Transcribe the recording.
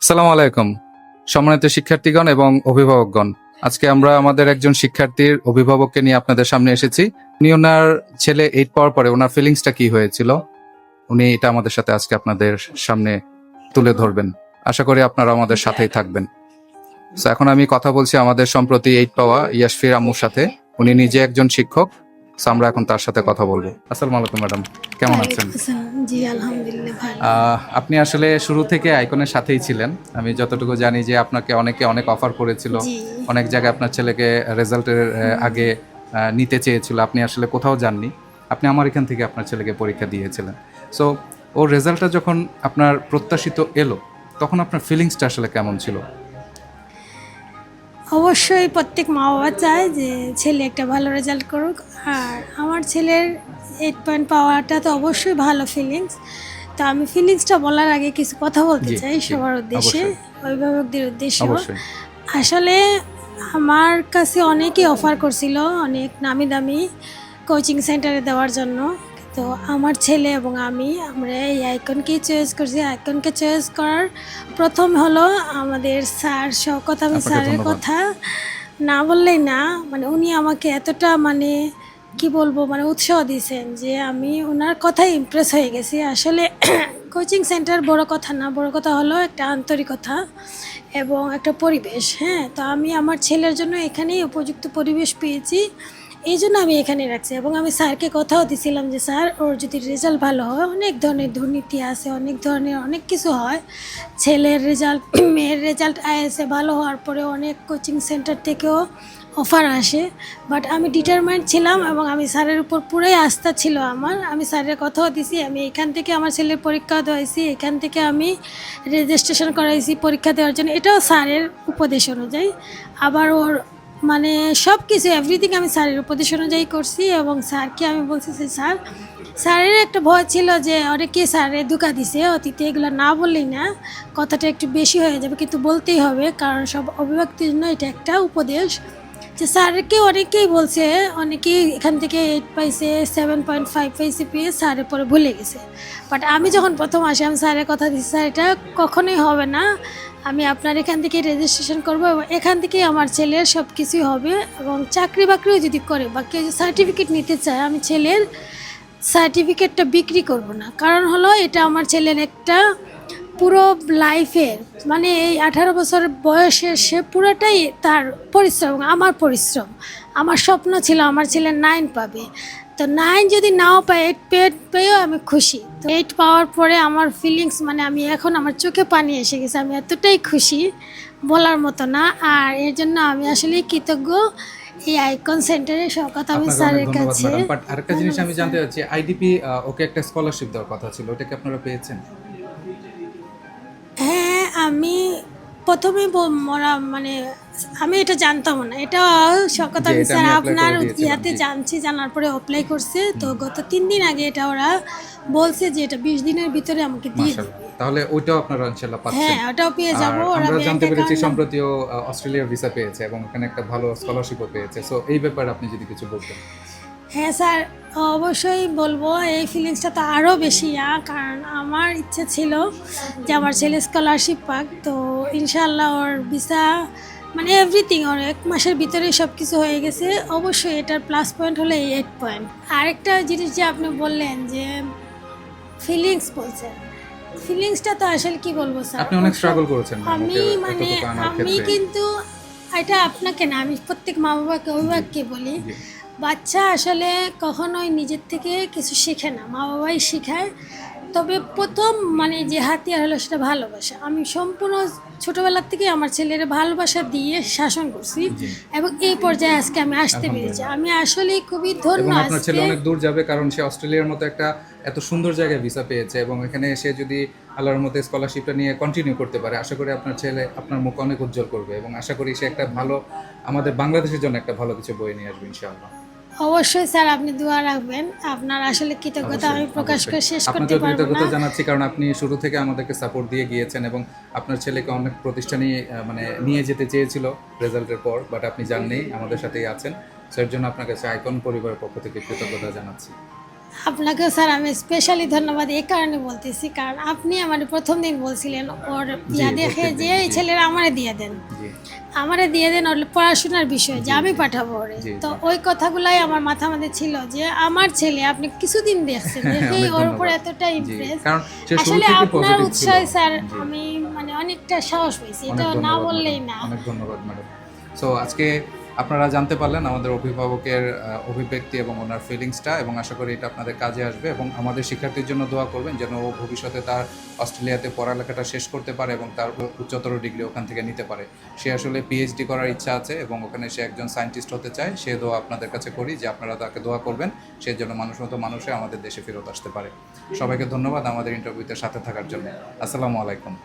আসসালামু আলাইকুম সম্মানিত শিক্ষার্থীগণ এবং অভিভাবকগণ। আজকে আমরা আমাদের একজন শিক্ষার্থীর অভিভাবককে নিয়ে আপনাদের সামনে এসেছি। উনি ওনার ছেলে 8 পাওয়ার পরে ওনার ফিলিংসটা কি হয়েছিল উনি এটা আমাদের সাথে আজকে আপনাদের সামনে তুলে ধরবেন। আশা করি আপনারা আমাদের সাথেই থাকবেন। তো এখন আমি কথা বলছি আমাদের সম্প্রতি 8 পাওয়া ইয়াসফির আম্মুর সাথে। উনি নিজে একজন শিক্ষক। তো আমরা এখন তার সাথে কথা বলবো। আসসালামু আলাইকুম ম্যাডাম, কেমন আছেন? জি আলহামদুলিল্লাহ ভালো। আপনি আসলে শুরু থেকে আইকনের সাথেই ছিলেন। আমি যতটুকু জানি যে আপনাকে অনেকে অনেক অফার করেছিল, জি অনেক জায়গায় আপনার ছেলেকে রেজাল্টের আগে নিতে চেয়েছিল, আপনি আসলে কোথাও যাননি। আপনি আমার এখান থেকে আপনার ছেলেকে পরীক্ষা দিয়েছিলেন। সো ওর রেজাল্টটা যখন আপনার প্রত্যাশিত এলো তখন আপনার ফিলিংসটা আসলে কেমন ছিল? অবশ্যই প্রত্যেক মা বাবা চায় যে ছেলে একটা ভালো রেজাল্ট করুক, আর আমার ছেলের 8 পয়েন্ট পাওয়াটা তো অবশ্যই ভালো ফিলিংস। তো আমি ফিলিংসটা বলার আগে কিছু কথা বলতে জি, চাই জি, সবার উদ্দেশ্যে, অবশ্যই। অভিভাবকদের উদ্দেশ্যে। অবশ্যই। আসলে আমার কাছে অনেকেই অফার করছিল অনেক নামি দামি কোচিং সেন্টারে দেওয়ার জন্য। তো আমার ছেলে এবং আমরা এই আইকনকেই চয়েস করছি। আইকনকে চয়েস করার প্রথম হলো আমাদের স্যার শওকত আহমেদ আপনাকে স্যারের ধন্যবাদ। কথা না বললেই না। মানে উনি আমাকে এতটা কি বলবো উৎসাহ দিয়েছেন যে আমি ওনার কথাই ইমপ্রেস হয়ে গেছি। আসলে কোচিং সেন্টার বড় কথা না, বড় কথা হলো একটা আন্তরিকতা এবং একটা পরিবেশ। হ্যাঁ, তো আমি আমার ছেলের জন্য এখানেই উপযুক্ত পরিবেশ পেয়েছি, এই জন্য আমি এখানে রাখছি। এবং আমি স্যারকে কথাও দিছিলাম যে স্যার ওর যদি রেজাল্ট ভালো হয়, অনেক ধরনের দুর্নীতি আছে, অনেক ধরনের অনেক কিছু হয়। ছেলের রেজাল্ট মেয়ের রেজাল্ট আইএসএ ভালো হওয়ার পরে অনেক কোচিং সেন্টার থেকেও অফার আসে, বাট আমি ডিটারমাইন্ড ছিলাম এবং আমি স্যারের উপর পুরাই আস্থা ছিল আমার। আমি স্যারের কথাও দিছি, আমি এখান থেকে আমার ছেলের পরীক্ষা দেওয়াইছি, এখান থেকে আমি রেজিস্ট্রেশন করাইছি পরীক্ষা দেওয়ার জন্য, এটাও স্যারের উপদেশ অনুযায়ী। আবার ওর সব কিছু এভরিথিং আমি স্যারের উপদেশ অনুযায়ী করছি। এবং স্যারকে আমি বলছি যে স্যারের একটা ভয় ছিল যে অনেকে স্যারের ধোঁকা দিছে অতীতে, এগুলো না বললেই না, কথাটা একটু বেশি হয়ে যাবে, কিন্তু বলতেই হবে কারণ সব অভিভাবকদের জন্য এটা একটা উপদেশ। যে স্যারকে অনেকেই বলছে, অনেকেই এখান থেকে 8 পাইছে, 7.5 পাইছে, পেয়ে স্যারের পরে ভুলে গেছে। বাট আমি যখন প্রথম আসি আমি স্যারের কথা দিচ্ছি, স্যার এটা কখনোই হবে না, আমি আপনার এখান থেকে রেজিস্ট্রেশন করবো এবং এখান থেকেই আমার ছেলের সব কিছুই হবে। এবং চাকরি বাকরিও যদি করে বা কেউ সার্টিফিকেট নিতে চায়, আমি ছেলের সার্টিফিকেটটা বিক্রি করব না। কারণ হলো এটা আমার ছেলের একটা পুরো লাইফের এই 18 বছর বয়সের সে পুরোটাই তার পরিশ্রম, আমার পরিশ্রম। আমার স্বপ্ন ছিল আমার ছেলে 9 পাবে, তো 9 যদি নাও পায়, 8 পেয়েও আমি খুশি। তো 8 পাওয়ার পরে আমার ফিলিংস আমি এখন আমার চোখে পানি এসে গেছে, আমি এতটাই খুশি বলার মতো না। আর এর জন্য আমি আসলে কৃতজ্ঞ এই আইকন সেন্টারে শওকত আহমেদ আপনাকে অনেক স্যারের ধন্যবাদ কাছে। ম্যাডাম। বাট আরেকটা জিনিস আমি ধন্যবাদ জানতে স্যার। চাচ্ছি, আইডিপি ওকে একটা স্কলারশিপ দেওয়ার কথা ছিল, ওটা কি আপনারা পেয়েছেন? হ্যাঁ, আমি প্রথমেই আমি এটা জানতাম না, এটা শওকত যে আহমেদ এটা স্যার আমি অ্যাপ্লাই আপনার করে দিয়েছিলাম, ইয়াতে জি। জানছি, জানার পরে অ্যাপ্লাই করছে। তো গত 3 দিন আগে এটা ওরা বলছে যে এটা 20 দিনের ভিতরে আমাকে দিয়ে মাশাআল্লাহ, দিবে। তাহলে ওইটাও আপনারা ইনশাআল্লাহ পাচ্ছেন। হ্যাঁ, ওটাও পেয়ে আর যাবো। ওরা আমরা ব্যাংক জানতে পেরেছি অ্যাকাউন্ট সম্প্রতিও অস্ট্রেলিয়ার ভিসা পেয়েছে এবং এখানে একটা ভালো স্কলারশিপও পেয়েছে। সো এই ব্যাপারে আপনি যদি কিছু বলতেন। হ্যাঁ স্যার, অবশ্যই বলবো। এই ফিলিংসটা তো আরও বেশি, কারণ আমার ইচ্ছে ছিল যে আমার ছেলে স্কলারশিপ পাক। তো ইনশাআল্লাহ ওর ভিসা এভরিথিং ওর 1 মাসের ভিতরেই সব কিছু হয়ে গেছে। অবশ্যই এটার প্লাস পয়েন্ট হলো এই 8 পয়েন্ট। আরেকটা জিনিস যে আপনি বললেন যে ফিলিংস বলছেন, ফিলিংসটা তো আসলে কি বলবো স্যার, আপনি অনেক স্ট্রাগল করেছেন ম্যাম আমি ওকে এতটুকু আনার আমি ক্ষেত্রে। কিন্তু এটা আপনাকে না, আমি প্রত্যেক মা বাবাকে অভিভাবককে বলি, জি। বাচ্চা আসলে কখনোই নিজের থেকে কিছু শেখে না, মা বাবাই শেখায়। তবে প্রথম যে হাতিয়ার হলো সেটা ভালোবাসা। আমি সম্পূর্ণ ছোটোবেলার থেকে আমার ছেলের ভালোবাসা দিয়ে শাসন করছি জি। এবং এই পর্যায়ে আজকে আমি আসতে পেরেছি। আলহামদুলিল্লাহ। আমি আসলেই খুবই ধন্য এবং আপনার ছেলে আজকে। অনেক দূর যাবে, কারণ সে অস্ট্রেলিয়ার মতো একটা এত সুন্দর জায়গায় ভিসা পেয়েছে এবং এখানে সে যদি আল্লাহর মতো স্কলারশিপটা নিয়ে কন্টিনিউ করতে পারে, আশা করি আপনার ছেলে আপনার মুখ অনেক উজ্জ্বল করবে এবং আশা করি সে একটা ভালো, আমাদের বাংলাদেশের জন্য একটা ভালো কিছু বই নিয়ে আসবে ইনশাআল্লাহ। অবশ্যই স্যার, আপনি দোয়া রাখবেন। আপনার আসলে কৃতজ্ঞতা আমি প্রকাশ করে শেষ করতে আপনাকেও পারবো না। কৃতজ্ঞতা জানাচ্ছি, কারণ আপনি শুরু থেকে আমাদেরকে সাপোর্ট দিয়ে গিয়েছেন এবং আপনার ছেলেকে অনেক প্রতিষ্ঠানে নিয়ে যেতে চেয়েছিল রেজাল্টের পর, বাট আপনি যাননি, আমাদের সাথেই আছেন। সো এর জন্য আপনার কাছে আইকন পরিবারের পক্ষ থেকে কৃতজ্ঞতা জানাচ্ছি। আপনাকেও স্যার আমি স্পেশালি ধন্যবাদ এই কারণে বলতেছি, কারণ আপনি আমার প্রথম দিন বলছিলেন ওর ইয়া দেখে প্রত্যেকদিন, যে এই জি। ছেলেরা আমারে দিয়ে দেন, জি আমারে দিয়ে দেন ওর পড়াশোনার বিষয়ে যে জি, আমি জি। পাঠাবো ওরে। জি, তো জি। ওই কথাগুলাই আমার মাথা মধ্যে ছিল যে আমার ছেলে আপনি কিছুদিন দেখছেন দেখেই অনেক ওর উপর ধন্যবাদ। এতটা জি, ইমপ্রেস। কারণ সে শুরু আসলে থেকে আপনার পজিটিভ ছিল। উৎসাহে স্যার জি। আমি মানে অনেকটা সাহস পেয়েছি, এটা অনেক না ধন্যবাদ ম্যাডাম, বললেই না। অনেক ধন্যবাদ ম্যাডাম। সো আজকে আপনারা জানতে পারলেন আমাদের অভিভাবকের অভিব্যক্তি এবং ওনার ফিলিংসটা, এবং আশা করি এটা আপনাদের কাজে আসবে, এবং আমাদের শিক্ষার্থীর জন্য দোয়া করবেন যেন ও ভবিষ্যতে তার অস্ট্রেলিয়াতে পড়ালেখাটা শেষ করতে পারে এবং তার উচ্চতর ডিগ্রি ওখান থেকে নিতে পারে। সে আসলে পিএইচডি করার ইচ্ছা আছে এবং ওখানে সে একজন সায়েন্টিস্ট হতে চায়। সে দোয়া আপনাদের কাছে করি যে আপনারা তাকে দোয়া করবেন, সে যেন মানুষ মতো মানুষে আমাদের দেশে ফেরত আসতে পারে। সবাইকে ধন্যবাদ আমাদের ইন্টারভিউতে সাথে থাকার জন্য। আসসালামু আলাইকুম।